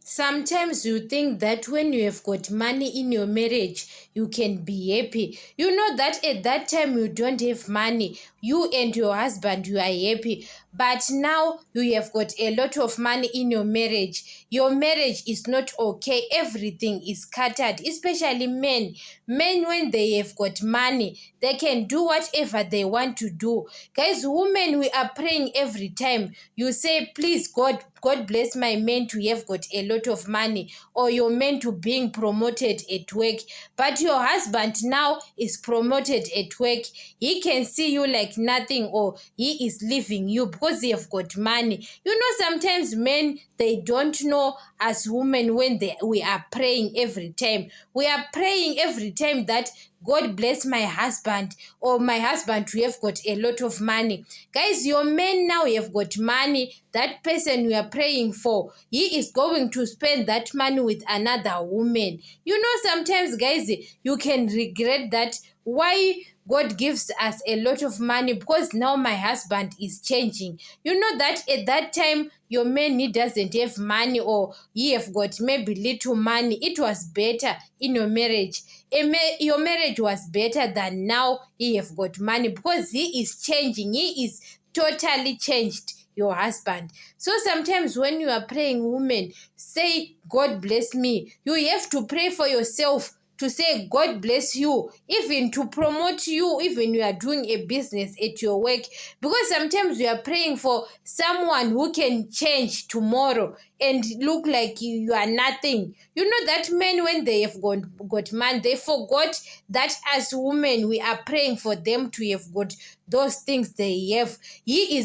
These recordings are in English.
Sometimes you think that when you have got money in your marriage, you can be happy. You know that at that time you don't have money. You and your husband, you are happy. But now you have got a lot of money in your marriage. Your marriage is not okay. Everything is scattered, especially men. Men, when they have got money, they can do whatever they want to do. Guys, women, we are praying every time. You say, please, God bless my men to have got a lot of money, or your men to being promoted at work. But your husband now is promoted at work. He can see you like nothing, or he is leaving you because he have got money. You know, sometimes men, they don't know as women when we are praying every time. We are praying every time that God bless my husband, or my husband to have got a lot of money. Guys, your men now have got money. That person we are praying for, he is going to spend that money with another woman. You know, sometimes, guys, you can regret that. Why God gives us a lot of money? Because now my husband is changing. You know that at that time your man, he doesn't have money, or he have got maybe little money. It was better in your marriage. Your marriage was better than now he have got money, because he is changing. He is totally changed, your husband. So sometimes when you are praying, women, say, God bless me. You have to pray for yourself, to say God bless you, even to promote you, even you are doing a business at your work. Because sometimes you are praying for someone who can change tomorrow and look like you are nothing. You know that men, when they have got man, they forgot that as women we are praying for them to have got those things they have. He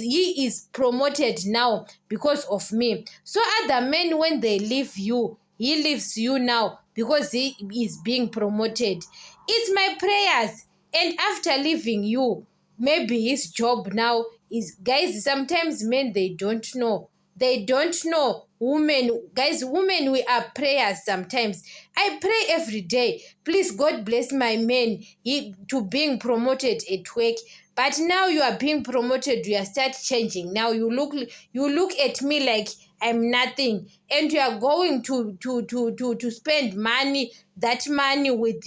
is promoted now because of me. So other men, when they leave you, he leaves you now because he is being promoted. It's my prayers. And after leaving you, maybe his job now is, guys, sometimes men, they don't know. They don't know. Women, guys, women, we are prayers sometimes. I pray every day. Please, God bless my men, to being promoted at work. But now you are being promoted, you are start changing. Now you look at me like I'm nothing, and you are going to spend money, that money with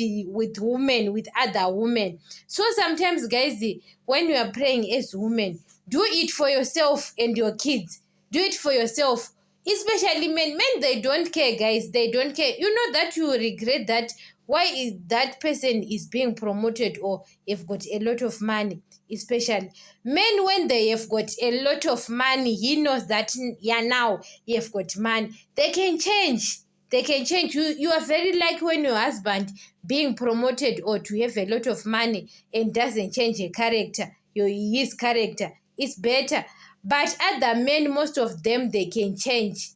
women, with other women. So sometimes, guys, when you are praying as women, do it for yourself and your kids. Do it for yourself. Especially men, they don't care, guys. They don't care. You know that you regret that. Why is that person is being promoted, or have got a lot of money? Especially men, when they have got a lot of money, he knows that, yeah, now you have got money, they can change. They can change. You are very lucky when your husband being promoted, or to have a lot of money, and doesn't change a character. His character is better. But other men, most of them, they can change.